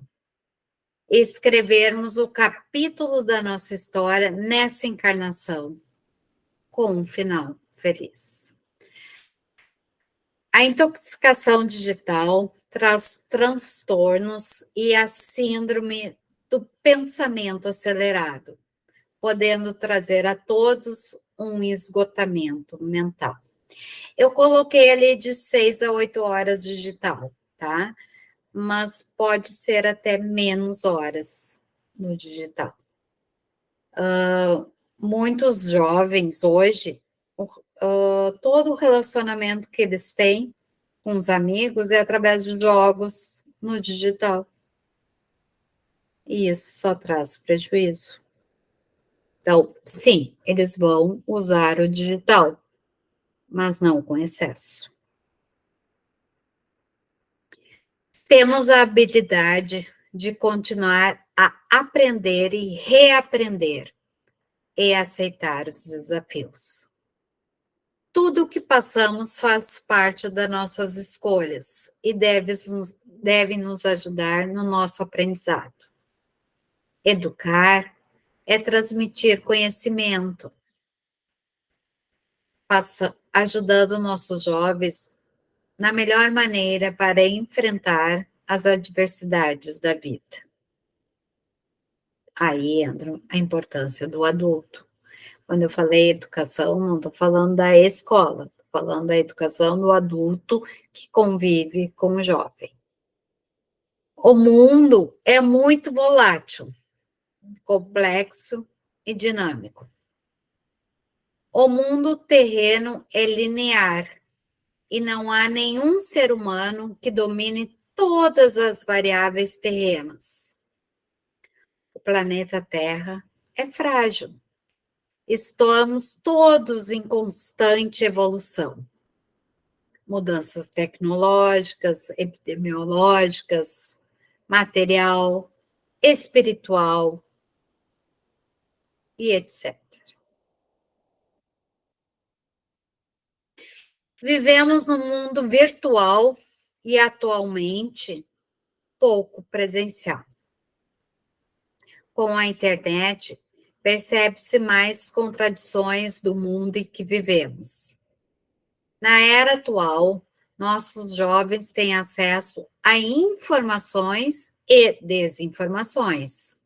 Escrevermos o capítulo da nossa história nessa encarnação, com um final feliz. A intoxicação digital traz transtornos e a síndrome do pensamento acelerado, podendo trazer a todos um esgotamento mental. Eu coloquei ali de 6 a 8 horas digital, tá? Mas pode ser até menos horas no digital. Muitos jovens hoje, todo o relacionamento que eles têm com os amigos é através de jogos no digital. E isso só traz prejuízo. Então, sim, eles vão usar o digital, mas não com excesso. Temos a habilidade de continuar a aprender e reaprender e aceitar os desafios. Tudo o que passamos faz parte das nossas escolhas e deve nos ajudar no nosso aprendizado. Educar é transmitir conhecimento, ajudando nossos jovens na melhor maneira para enfrentar as adversidades da vida. Aí entra a importância do adulto. Quando eu falei educação, não estou falando da escola, estou falando da educação do adulto que convive com o jovem. O mundo é muito volátil, complexo e dinâmico. O mundo terreno é linear e não há nenhum ser humano que domine todas as variáveis terrenas. O planeta Terra é frágil. Estamos todos em constante evolução. Mudanças tecnológicas, epidemiológicas, material, espiritual e etc. Vivemos num mundo virtual e atualmente pouco presencial. Com a internet, percebe-se mais contradições do mundo em que vivemos. Na era atual, nossos jovens têm acesso a informações e desinformações.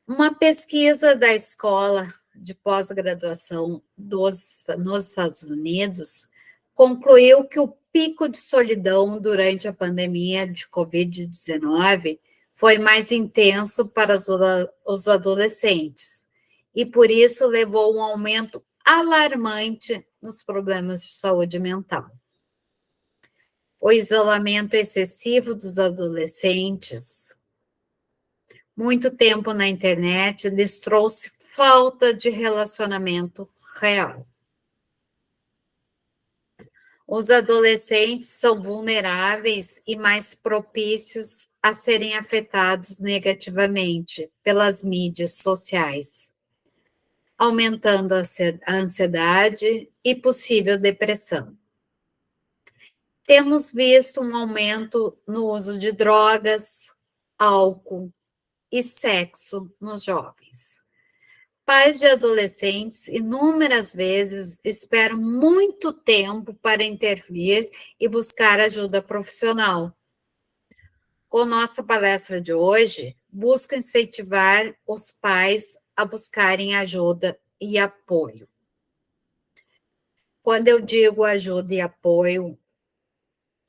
Uma pesquisa da Escola de Pós-Graduação nos Estados Unidos concluiu que o pico de solidão durante a pandemia de Covid-19 foi mais intenso para os adolescentes e, por isso, levou a um aumento alarmante nos problemas de saúde mental. o isolamento excessivo dos adolescentes, muito tempo na internet, lhes trouxe falta de relacionamento real. Os adolescentes são vulneráveis e mais propícios a serem afetados negativamente pelas mídias sociais, aumentando a ansiedade e possível depressão. Temos visto um aumento no uso de drogas, álcool e sexo nos jovens. Pais de adolescentes inúmeras vezes esperam muito tempo para intervir e buscar ajuda profissional. Com nossa palestra de hoje, busco incentivar os pais a buscarem ajuda e apoio. Quando eu digo ajuda e apoio,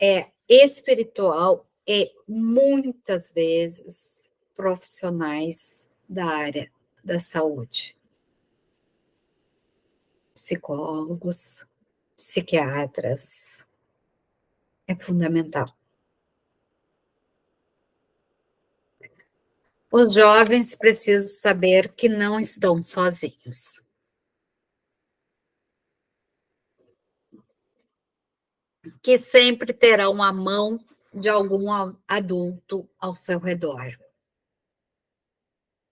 é espiritual e muitas vezes profissionais da área da saúde. Psicólogos, psiquiatras, é fundamental. Os jovens precisam saber que não estão sozinhos. Que sempre terão a mão de algum adulto ao seu redor.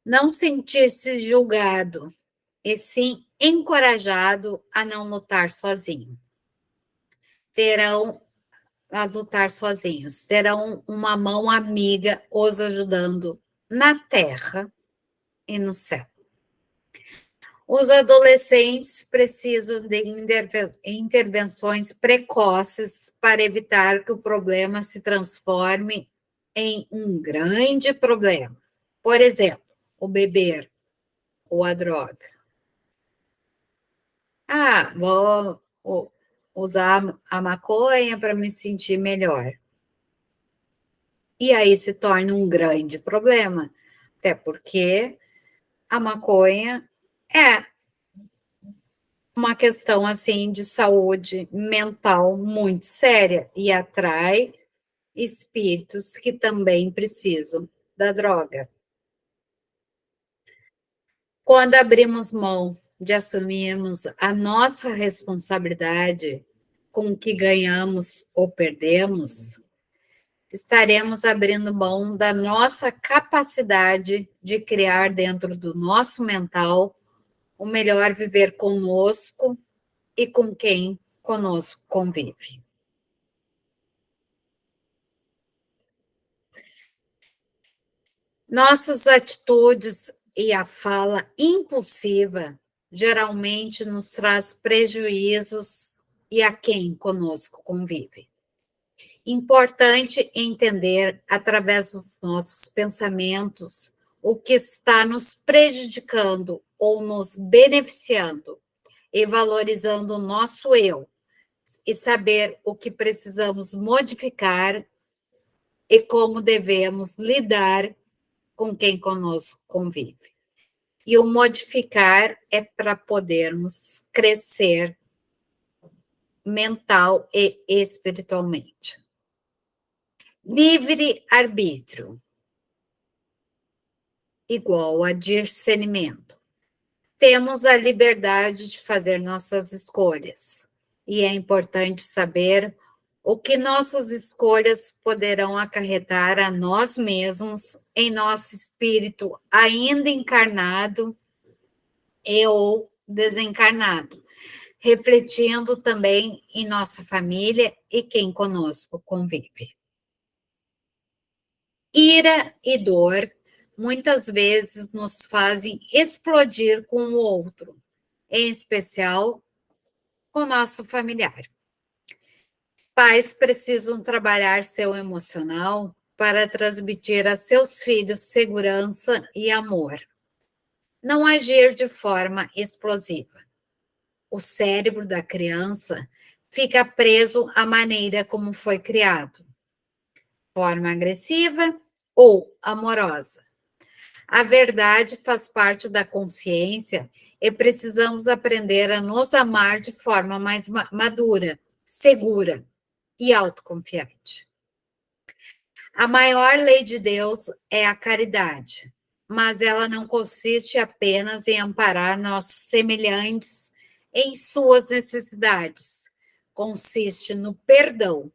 Não sentir-se julgado, e sim encorajado a não lutar sozinho. Terão a lutar sozinhos, terão uma mão amiga os ajudando na terra e no céu. Os adolescentes precisam de intervenções precoces para evitar que o problema se transforme em um grande problema. Por exemplo, o beber ou a droga. Vou usar a maconha para me sentir melhor. E aí se torna um grande problema, até porque a maconha é uma questão assim de saúde mental muito séria e atrai espíritos que também precisam da droga. Quando abrimos mão de assumirmos a nossa responsabilidade com o que ganhamos ou perdemos, estaremos abrindo mão da nossa capacidade de criar dentro do nosso mental o melhor viver conosco e com quem conosco convive. Nossas atitudes e a fala impulsiva geralmente nos traz prejuízos e a quem conosco convive. Importante entender, através dos nossos pensamentos, o que está nos prejudicando ou nos beneficiando, e valorizando o nosso eu, e saber o que precisamos modificar e como devemos lidar com quem conosco convive. E o modificar é para podermos crescer mental e espiritualmente. Livre-arbítrio igual a discernimento. Temos a liberdade de fazer nossas escolhas, e é importante saber o que nossas escolhas poderão acarretar a nós mesmos, em nosso espírito ainda encarnado e ou desencarnado, refletindo também em nossa família e quem conosco convive. Ira e dor muitas vezes nos fazem explodir com o outro, em especial com nosso familiar. Pais precisam trabalhar seu emocional para transmitir a seus filhos segurança e amor. Não agir de forma explosiva. O cérebro da criança fica preso à maneira como foi criado, forma agressiva ou amorosa. A verdade faz parte da consciência e precisamos aprender a nos amar de forma mais madura, segura. e autoconfiante. A maior lei de Deus é a caridade, mas ela não consiste apenas em amparar nossos semelhantes em suas necessidades. Consiste no perdão,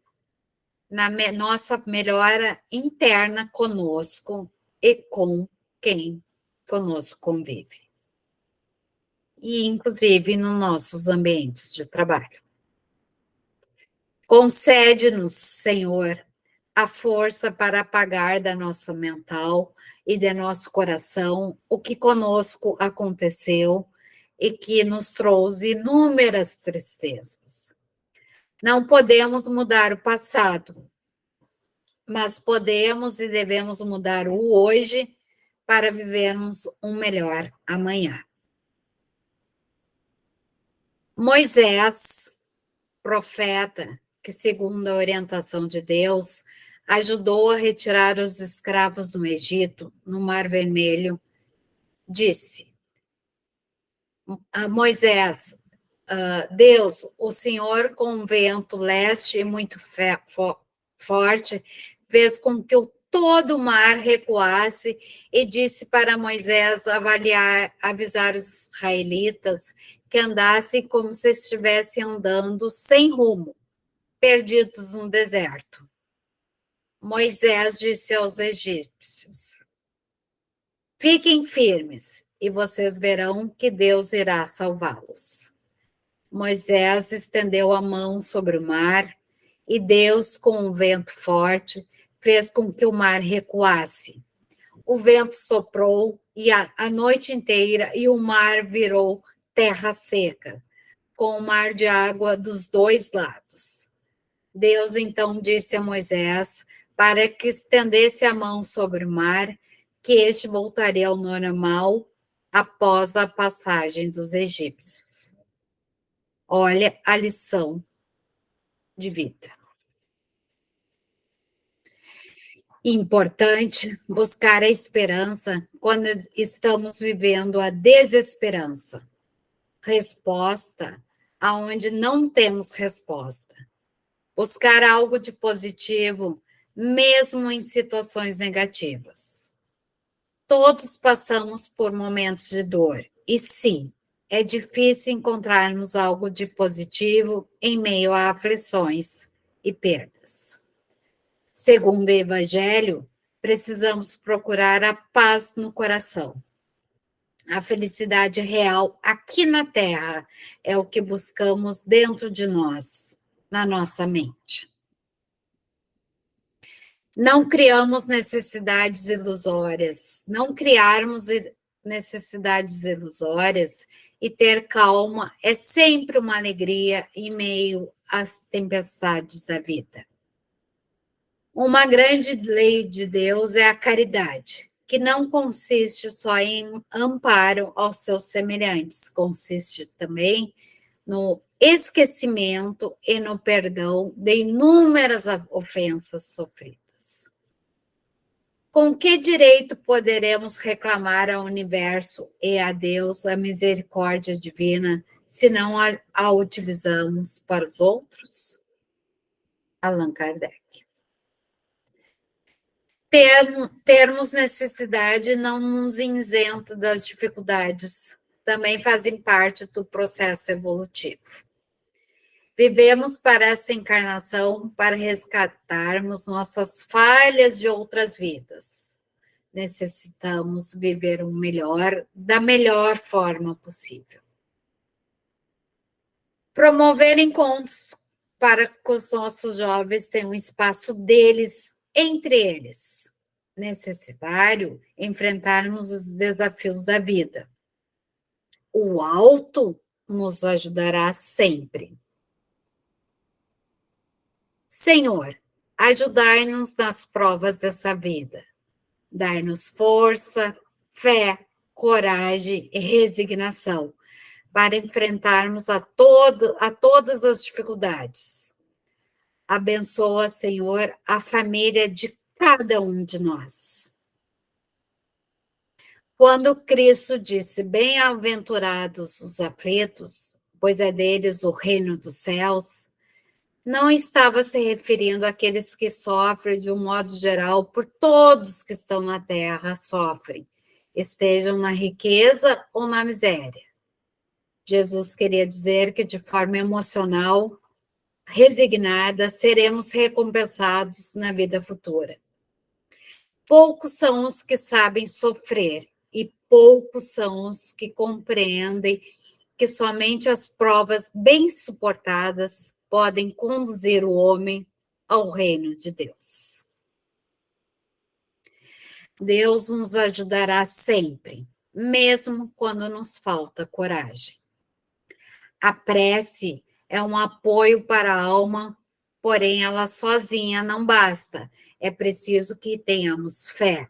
na nossa melhora interna conosco e com quem conosco convive. E, inclusive, nos nossos ambientes de trabalho. Concede-nos, Senhor, a força para apagar da nossa mental e de nosso coração o que conosco aconteceu e que nos trouxe inúmeras tristezas. Não podemos mudar o passado, mas podemos e devemos mudar o hoje para vivermos um melhor amanhã. Moisés, profeta, que segundo a orientação de Deus, ajudou a retirar os escravos do Egito, no Mar Vermelho, disse a Moisés, Deus, o Senhor com um vento leste e muito forte, fez com que todo o mar recuasse e disse para Moisés avisar os israelitas que andassem como se estivessem andando sem rumo, perdidos no deserto. Moisés disse aos egípcios: fiquem firmes e vocês verão que Deus irá salvá-los. Moisés estendeu a mão sobre o mar e Deus, com um vento forte, fez com que o mar recuasse. O vento soprou e a noite inteira e o mar virou terra seca, com o mar de água dos dois lados. Deus então disse a Moisés para que estendesse a mão sobre o mar, que este voltaria ao normal após a passagem dos egípcios. Olha a lição de vida. Importante buscar a esperança quando estamos vivendo a desesperança. Resposta aonde não temos resposta. Buscar algo de positivo, mesmo em situações negativas. Todos passamos por momentos de dor, e sim, é difícil encontrarmos algo de positivo em meio a aflições e perdas. Segundo o Evangelho, precisamos procurar a paz no coração. A felicidade real aqui na Terra é o que buscamos dentro de nós, na nossa mente. Não criamos necessidades ilusórias, não criarmos necessidades ilusórias e ter calma é sempre uma alegria em meio às tempestades da vida. Uma grande lei de Deus é a caridade, que não consiste só em amparo aos seus semelhantes, consiste também no esquecimento e no perdão de inúmeras ofensas sofridas. Com que direito poderemos reclamar ao universo e a Deus a misericórdia divina se não a utilizamos para os outros? Allan Kardec. Termos necessidade não nos isenta das dificuldades, também fazem parte do processo evolutivo. Vivemos para essa encarnação para resgatarmos nossas falhas de outras vidas. Necessitamos viver o melhor, da melhor forma possível. Promover encontros para que os nossos jovens tenham um espaço deles, entre eles. Necessário enfrentarmos os desafios da vida. O alto nos ajudará sempre. Senhor, ajudai-nos nas provas dessa vida. Dai-nos força, fé, coragem e resignação para enfrentarmos a todas as dificuldades. Abençoa, Senhor, a família de cada um de nós. Quando Cristo disse, bem-aventurados os aflitos, pois é deles o reino dos céus, não estava se referindo àqueles que sofrem de um modo geral, por todos que estão na terra sofrem, estejam na riqueza ou na miséria. Jesus queria dizer que de forma emocional, resignada, seremos recompensados na vida futura. Poucos são os que sabem sofrer e poucos são os que compreendem que somente as provas bem suportadas podem conduzir o homem ao reino de Deus. Deus nos ajudará sempre, mesmo quando nos falta coragem. A prece é um apoio para a alma, porém ela sozinha não basta. É preciso que tenhamos fé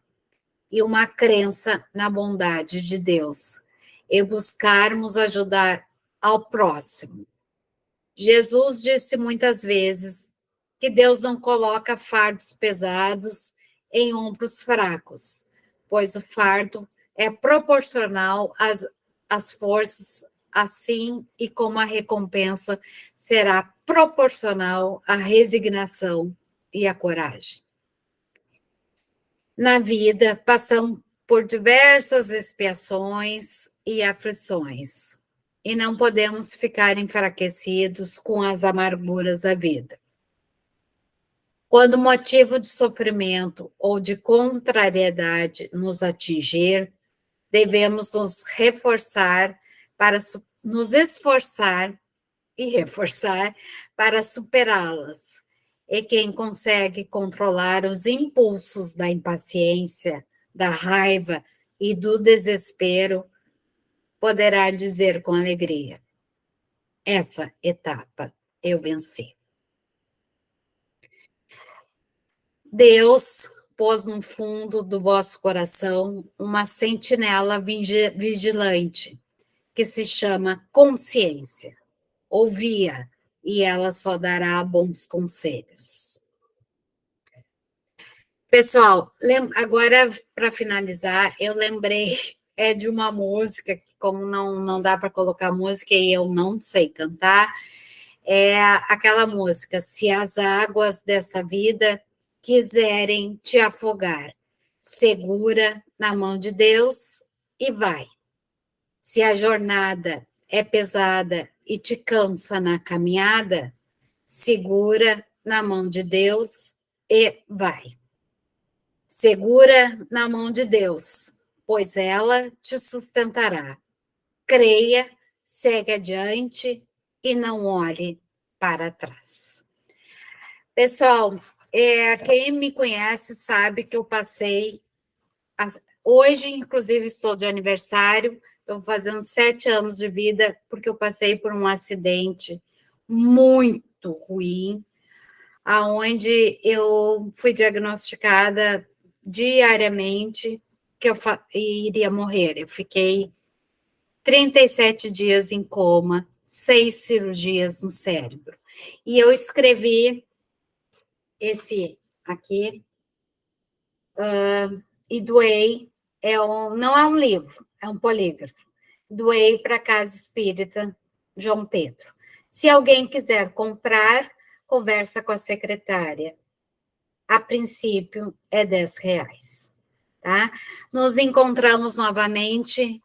e uma crença na bondade de Deus e buscarmos ajudar ao próximo. Jesus disse muitas vezes que Deus não coloca fardos pesados em ombros fracos, pois o fardo é proporcional às forças, assim e como a recompensa será proporcional à resignação e à coragem. Na vida, passamos por diversas expiações e aflições, e não podemos ficar enfraquecidos com as amarguras da vida. Quando motivo de sofrimento ou de contrariedade nos atingir, devemos nos reforçar para nos esforçar e reforçar para superá-las. E quem consegue controlar os impulsos da impaciência, da raiva e do desespero, poderá dizer com alegria: essa etapa eu venci. Deus pôs no fundo do vosso coração uma sentinela vigilante, que se chama consciência. Ouvia, e ela só dará bons conselhos. Pessoal, agora para finalizar, eu lembrei de uma música, que como não dá para colocar música e eu não sei cantar, é aquela música, se as águas dessa vida quiserem te afogar, segura na mão de Deus e vai. Se a jornada é pesada e te cansa na caminhada, segura na mão de Deus e vai. Segura na mão de Deus, pois ela te sustentará. Creia, segue adiante e não olhe para trás. Pessoal, quem me conhece sabe que eu passei... Hoje, inclusive, estou de aniversário, estou fazendo 7 anos de vida, porque eu passei por um acidente muito ruim, aonde eu fui diagnosticada diariamente que eu iria morrer. Eu fiquei 37 dias em coma, 6 cirurgias no cérebro. E eu escrevi esse aqui, e doei, não é um livro, é um polígrafo. Doei para a Casa Espírita João Pedro. Se alguém quiser comprar, conversa com a secretária. A princípio, é R$10, tá? Nos encontramos novamente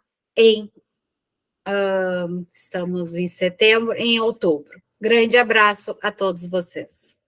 estamos em setembro, em outubro. Grande abraço a todos vocês.